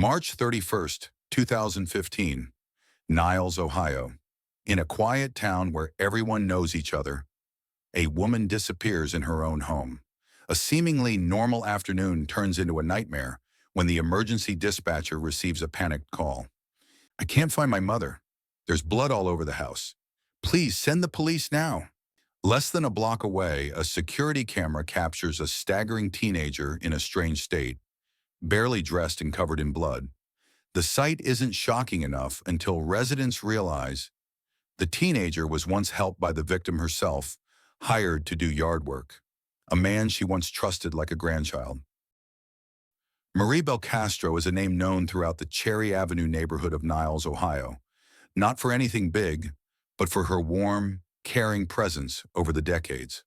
March 31st, 2015, Niles, Ohio. In a quiet town where everyone knows each other, a woman disappears in her own home. A seemingly normal afternoon turns into a nightmare when the emergency dispatcher receives a panicked call. "I can't find my mother. There's blood all over the house. Please send the police now." Less than a block away, a security camera captures a staggering teenager in a strange state, barely dressed and covered in blood. The sight isn't shocking enough until residents realize the teenager was once helped by the victim herself, hired to do yard work, a man she once trusted like a grandchild. Marie Belcastro is a name known throughout the Cherry Avenue neighborhood of Niles, Ohio, not for anything big, but for her warm, caring presence over the decades.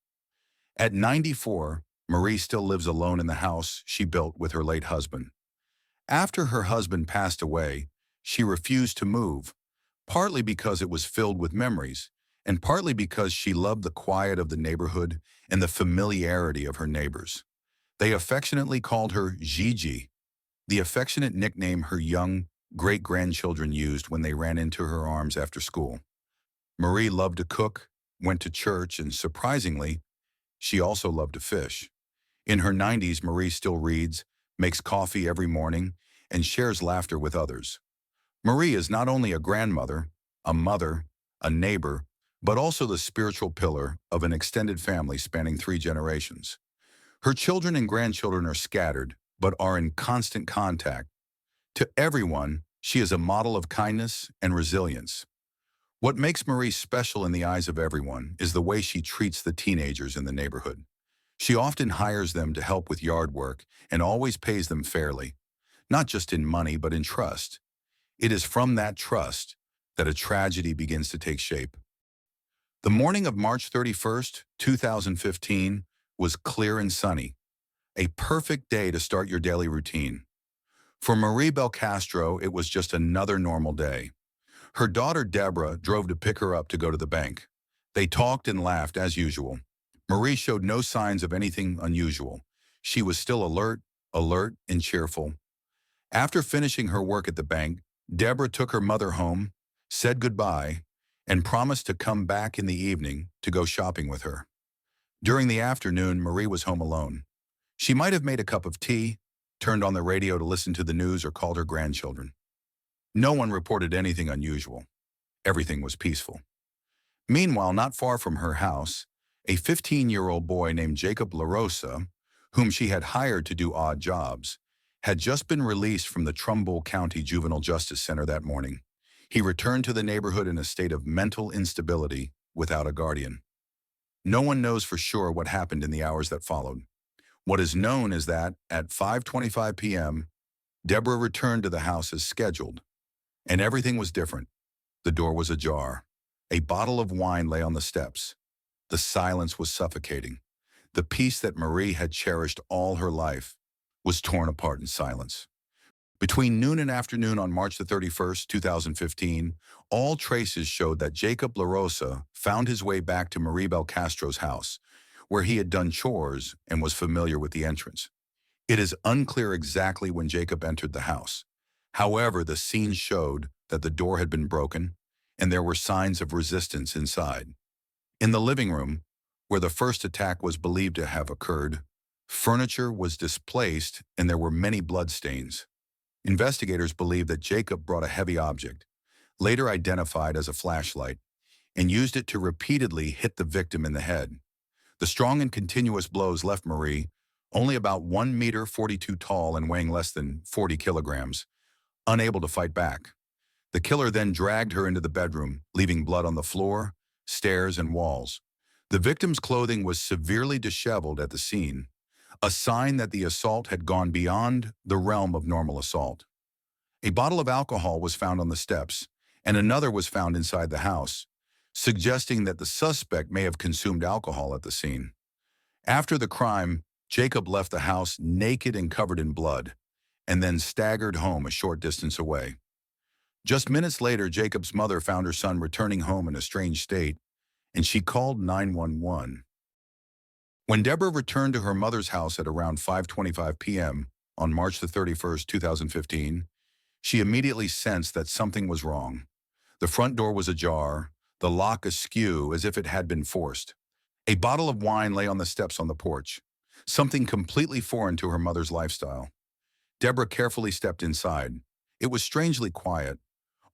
At 94, Marie still lives alone in the house she built with her late husband. After her husband passed away, she refused to move, partly because it was filled with memories, and partly because she loved the quiet of the neighborhood and the familiarity of her neighbors. They affectionately called her Gigi, the affectionate nickname her young great-grandchildren used when they ran into her arms after school. Marie loved to cook, went to church, and surprisingly, she also loved to fish. In her 90s, Marie still reads, makes coffee every morning, and shares laughter with others. Marie is not only a grandmother, a mother, a neighbor, but also the spiritual pillar of an extended family spanning 3 generations. Her children and grandchildren are scattered, but are in constant contact. To everyone, she is a model of kindness and resilience. What makes Marie special in the eyes of everyone is the way she treats the teenagers in the neighborhood. She often hires them to help with yard work and always pays them fairly, not just in money but in trust. It is from that trust that a tragedy begins to take shape. The morning of March 31st, 2015 was clear and sunny, a perfect day to start your daily routine. For Marie Belcastro, it was just another normal day. Her daughter Deborah drove to pick her up to go to the bank. They talked and laughed as usual. Marie showed no signs of anything unusual. She was still alert and cheerful. After finishing her work at the bank, Deborah took her mother home, said goodbye, and promised to come back in the evening to go shopping with her. During the afternoon, Marie was home alone. She might have made a cup of tea, turned on the radio to listen to the news, or called her grandchildren. No one reported anything unusual. Everything was peaceful. Meanwhile, not far from her house, a 15-year-old boy named Jacob LaRosa, whom she had hired to do odd jobs, had just been released from the Trumbull County Juvenile Justice Center that morning. He returned to the neighborhood in a state of mental instability without a guardian. No one knows for sure what happened in the hours that followed. What is known is that at 5:25 p.m., Deborah returned to the house as scheduled, and everything was different. The door was ajar. A bottle of wine lay on the steps. The silence was suffocating. The peace that Marie had cherished all her life was torn apart in silence. Between noon and afternoon on March 31st, 2015, all traces showed that Jacob LaRosa found his way back to Marie Belcastro's house, where he had done chores and was familiar with the entrance. It is unclear exactly when Jacob entered the house. However, the scene showed that the door had been broken, and there were signs of resistance inside. In the living room, where the first attack was believed to have occurred, furniture was displaced and there were many bloodstains. Investigators believe that Jacob brought a heavy object, later identified as a flashlight, and used it to repeatedly hit the victim in the head. The strong and continuous blows left Marie, only about 1 meter 42 tall and weighing less than 40 kilograms, unable to fight back. The killer then dragged her into the bedroom, leaving blood on the floor, stairs, and walls. The victim's clothing was severely disheveled at the scene, a sign that the assault had gone beyond the realm of normal assault. A bottle of alcohol was found on the steps, and another was found inside the house, suggesting that the suspect may have consumed alcohol at the scene. After the crime, Jacob left the house naked and covered in blood, and then staggered home a short distance away. Just minutes later, Jacob's mother found her son returning home in a strange state, and she called 911. When Deborah returned to her mother's house at around 5:25 p.m. on March 31st, 2015, She immediately sensed that something was wrong. The front door was ajar, the lock askew as if it had been forced. A bottle of wine lay on the steps on the porch, something completely foreign to her mother's lifestyle. Deborah carefully stepped inside. It was strangely quiet.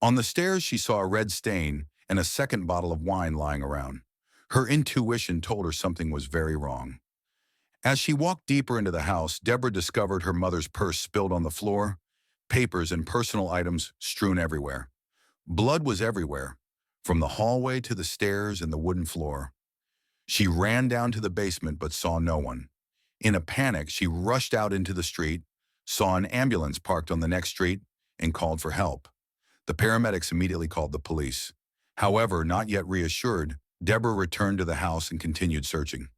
On the stairs, she saw a red stain and a second bottle of wine lying around. Her intuition told her something was very wrong. As she walked deeper into the house, Deborah discovered her mother's purse spilled on the floor, papers and personal items strewn everywhere. Blood was everywhere, from the hallway to the stairs and the wooden floor. She ran down to the basement but saw no one. In a panic, she rushed out into the street, saw an ambulance parked on the next street, and called for help. The paramedics immediately called the police. However, not yet reassured, Deborah returned to the house and continued searching.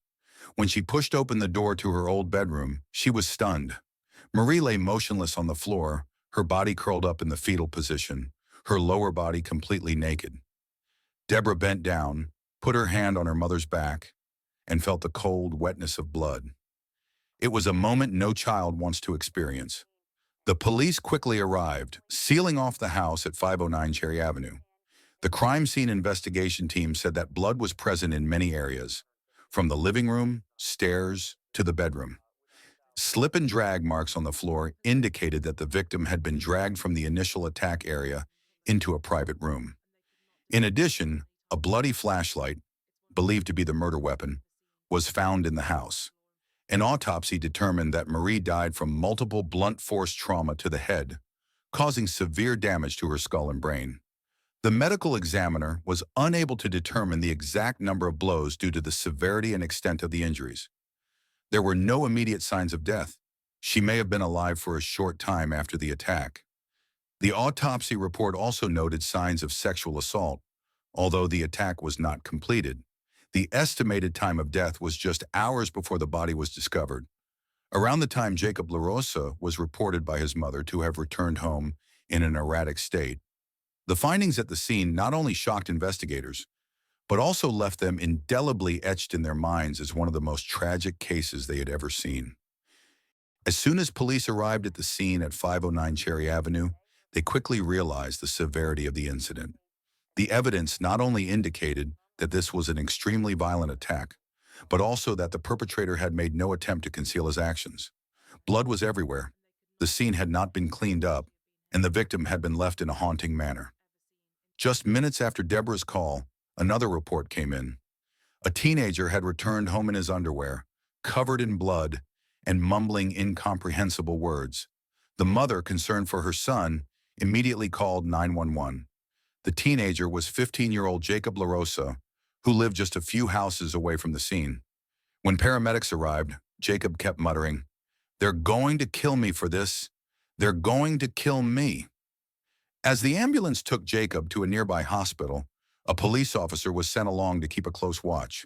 When she pushed open the door to her old bedroom, she was stunned. Marie lay motionless on the floor, her body curled up in the fetal position, her lower body completely naked. Deborah bent down, put her hand on her mother's back, and felt the cold wetness of blood. It was a moment no child wants to experience. The police quickly arrived, sealing off the house at 509 Cherry Avenue. The crime scene investigation team said that blood was present in many areas, from the living room, stairs, to the bedroom. Slip and drag marks on the floor indicated that the victim had been dragged from the initial attack area into a private room. In addition, a bloody flashlight, believed to be the murder weapon, was found in the house. An autopsy determined that Marie died from multiple blunt force trauma to the head, causing severe damage to her skull and brain. The medical examiner was unable to determine the exact number of blows due to the severity and extent of the injuries. There were no immediate signs of death. She may have been alive for a short time after the attack. The autopsy report also noted signs of sexual assault, although the attack was not completed. The estimated time of death was just hours before the body was discovered, around the time Jacob LaRosa was reported by his mother to have returned home in an erratic state. The findings at the scene not only shocked investigators, but also left them indelibly etched in their minds as one of the most tragic cases they had ever seen. As soon as police arrived at the scene at 509 Cherry Avenue, they quickly realized the severity of the incident. The evidence not only indicated that this was an extremely violent attack, but also that the perpetrator had made no attempt to conceal his actions. Blood was everywhere, the scene had not been cleaned up, and the victim had been left in a haunting manner. Just minutes after Deborah's call, another report came in. A teenager had returned home in his underwear, covered in blood, and mumbling incomprehensible words. The mother, concerned for her son, immediately called 911. The teenager was 15-year-old Jacob LaRosa, who lived just a few houses away from the scene. When paramedics arrived, Jacob kept muttering, "They're going to kill me for this. They're going to kill me." As the ambulance took Jacob to a nearby hospital, a police officer was sent along to keep a close watch.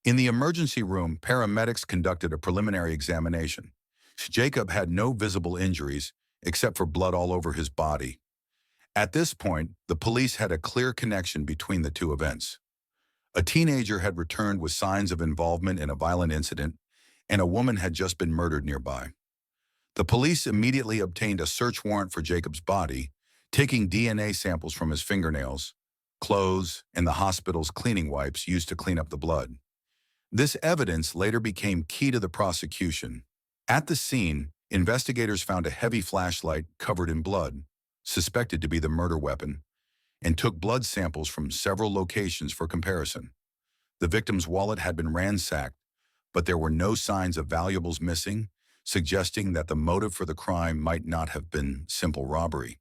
In the emergency room, paramedics conducted a preliminary examination. Jacob had no visible injuries, except for blood all over his body. At this point, the police had a clear connection between the two events. A teenager had returned with signs of involvement in a violent incident, and a woman had just been murdered nearby. The police immediately obtained a search warrant for Jacob's body, taking DNA samples from his fingernails, clothes, and the hospital's cleaning wipes used to clean up the blood. This evidence later became key to the prosecution. At the scene, investigators found a heavy flashlight covered in blood, suspected to be the murder weapon, and took blood samples from several locations for comparison. The victim's wallet had been ransacked, but there were no signs of valuables missing, suggesting that the motive for the crime might not have been simple robbery.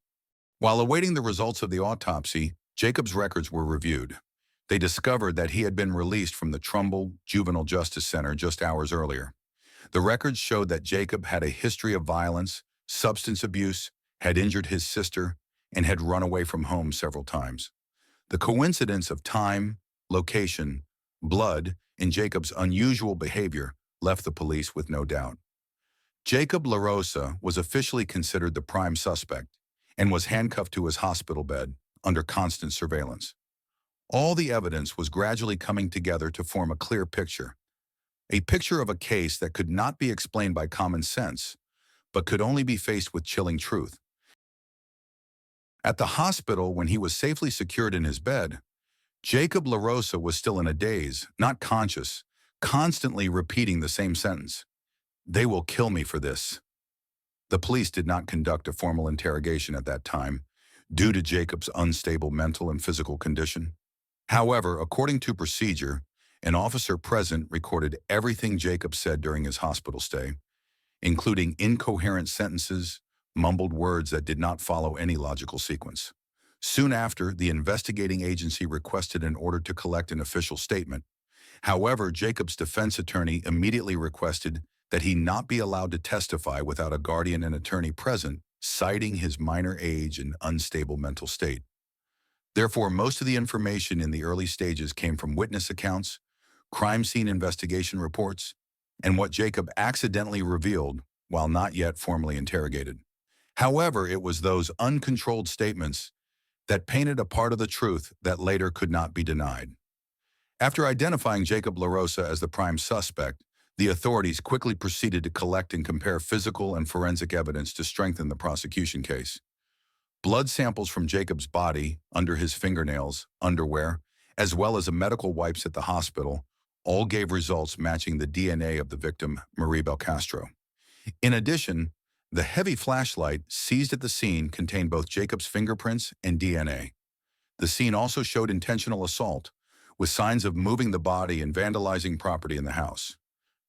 While awaiting the results of the autopsy, Jacob's records were reviewed. They discovered that he had been released from the Trumbull Juvenile Justice Center just hours earlier. The records showed that Jacob had a history of violence, substance abuse, had injured his sister, and had run away from home several times. The coincidence of time, location, blood, and Jacob's unusual behavior left the police with no doubt. Jacob LaRosa was officially considered the prime suspect and was handcuffed to his hospital bed under constant surveillance. All the evidence was gradually coming together to form a clear picture, a picture of a case that could not be explained by common sense, but could only be faced with chilling truth. At the hospital, when he was safely secured in his bed, Jacob LaRosa was still in a daze, not conscious, constantly repeating the same sentence. "They will kill me for this." The police did not conduct a formal interrogation at that time, due to Jacob's unstable mental and physical condition. However, according to procedure, an officer present recorded everything Jacob said during his hospital stay, including incoherent sentences, mumbled words that did not follow any logical sequence. Soon after, the investigating agency requested an order to collect an official statement. However, Jacob's defense attorney immediately requested that he not be allowed to testify without a guardian and attorney present, citing his minor age and unstable mental state. Therefore, most of the information in the early stages came from witness accounts, crime scene investigation reports, and what Jacob accidentally revealed while not yet formally interrogated. However, it was those uncontrolled statements that painted a part of the truth that later could not be denied. After identifying Jacob LaRosa as the prime suspect, the authorities quickly proceeded to collect and compare physical and forensic evidence to strengthen the prosecution case. Blood samples from Jacob's body, under his fingernails, underwear, as well as medical wipes at the hospital, all gave results matching the DNA of the victim, Marie Belcastro. In addition, the heavy flashlight seized at the scene contained both Jacob's fingerprints and DNA. The scene also showed intentional assault, with signs of moving the body and vandalizing property in the house.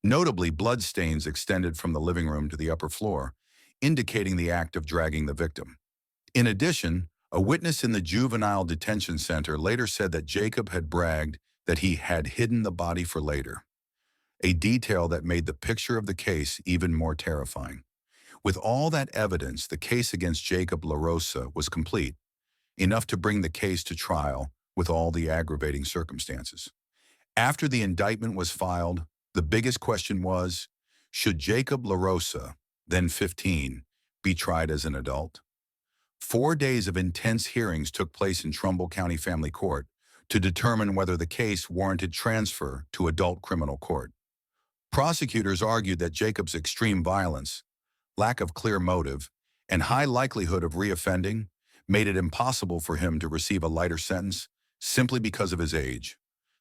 Notably, blood stains extended from the living room to the upper floor, indicating the act of dragging the victim. In addition, a witness in the juvenile detention center later said that Jacob had bragged that he had hidden the body for later, a detail that made the picture of the case even more terrifying. With all that evidence, the case against Jacob LaRosa was complete, enough to bring the case to trial with all the aggravating circumstances. After the indictment was filed, the biggest question was, should Jacob LaRosa, then 15, be tried as an adult? 4 days of intense hearings took place in Trumbull County Family Court to determine whether the case warranted transfer to adult criminal court. Prosecutors argued that Jacob's extreme violence, lack of clear motive, and high likelihood of reoffending made it impossible for him to receive a lighter sentence simply because of his age.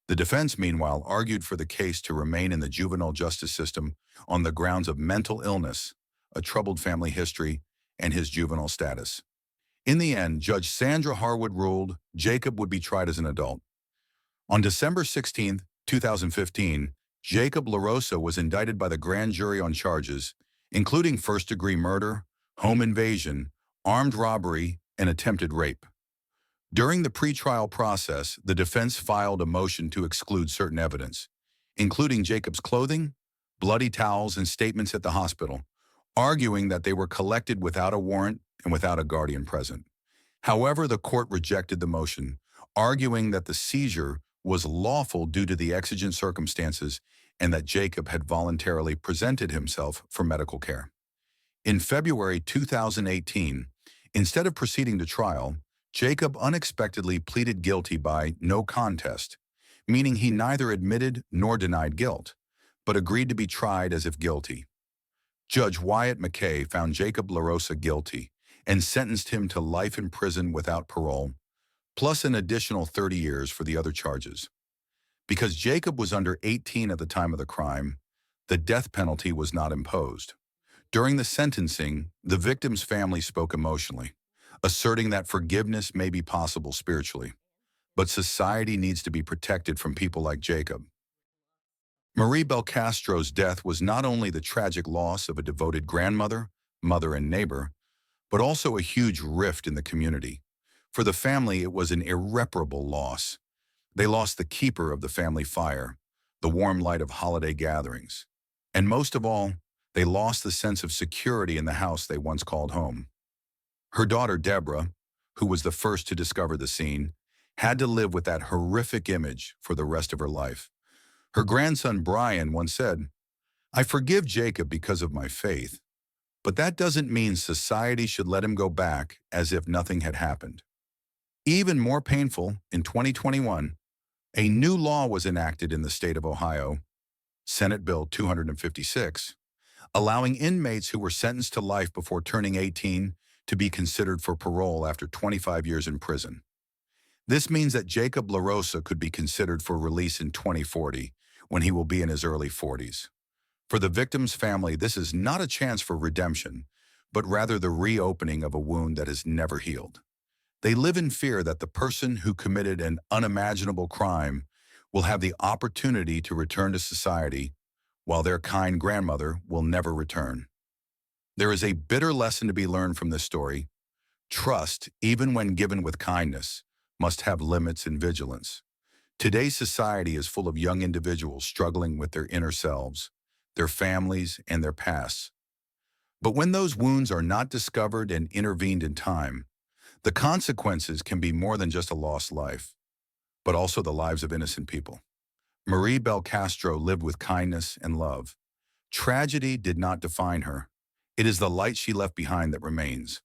The defense, meanwhile, argued for the case to remain in the juvenile justice system on the grounds of mental illness, a troubled family history, and his juvenile status. In the end, Judge Sandra Harwood ruled Jacob would be tried as an adult. On December 16, 2015, Jacob LaRosa was indicted by the grand jury on charges, including first-degree murder, home invasion, armed robbery, and attempted rape. During the pretrial process, the defense filed a motion to exclude certain evidence, including Jacob's clothing, bloody towels, and statements at the hospital, arguing that they were collected without a warrant and without a guardian present. However, the court rejected the motion, arguing that the seizure was lawful due to the exigent circumstances and that Jacob had voluntarily presented himself for medical care. In February 2018, instead of proceeding to trial, Jacob unexpectedly pleaded guilty by no contest, meaning he neither admitted nor denied guilt, but agreed to be tried as if guilty. Judge Wyatt McKay found Jacob LaRosa guilty and sentenced him to life in prison without parole, plus an additional 30 years for the other charges. Because Jacob was under 18 at the time of the crime, the death penalty was not imposed. During the sentencing, the victim's family spoke emotionally, asserting that forgiveness may be possible spiritually, but society needs to be protected from people like Jacob. Marie Belcastro's death was not only the tragic loss of a devoted grandmother, mother, and neighbor, but also a huge rift in the community. For the family, it was an irreparable loss. They lost the keeper of the family fire, the warm light of holiday gatherings, and most of all, they lost the sense of security in the house they once called home. Her daughter, Deborah, who was the first to discover the scene, had to live with that horrific image for the rest of her life. Her grandson, Brian, once said, "I forgive Jacob because of my faith, but that doesn't mean society should let him go back as if nothing had happened." Even more painful, in 2021, a new law was enacted in the state of Ohio, Senate Bill 256, allowing inmates who were sentenced to life before turning 18 to be considered for parole after 25 years in prison. This means that Jacob LaRosa could be considered for release in 2040, when he will be in his early 40s. For the victim's family, this is not a chance for redemption, but rather the reopening of a wound that has never healed. They live in fear that the person who committed an unimaginable crime will have the opportunity to return to society, while their kind grandmother will never return. There is a bitter lesson to be learned from this story. Trust, even when given with kindness, must have limits and vigilance. Today's society is full of young individuals struggling with their inner selves, their families, and their pasts. But when those wounds are not discovered and intervened in time, the consequences can be more than just a lost life, but also the lives of innocent people. Marie Belcastro lived with kindness and love. Tragedy did not define her. It is the light she left behind that remains.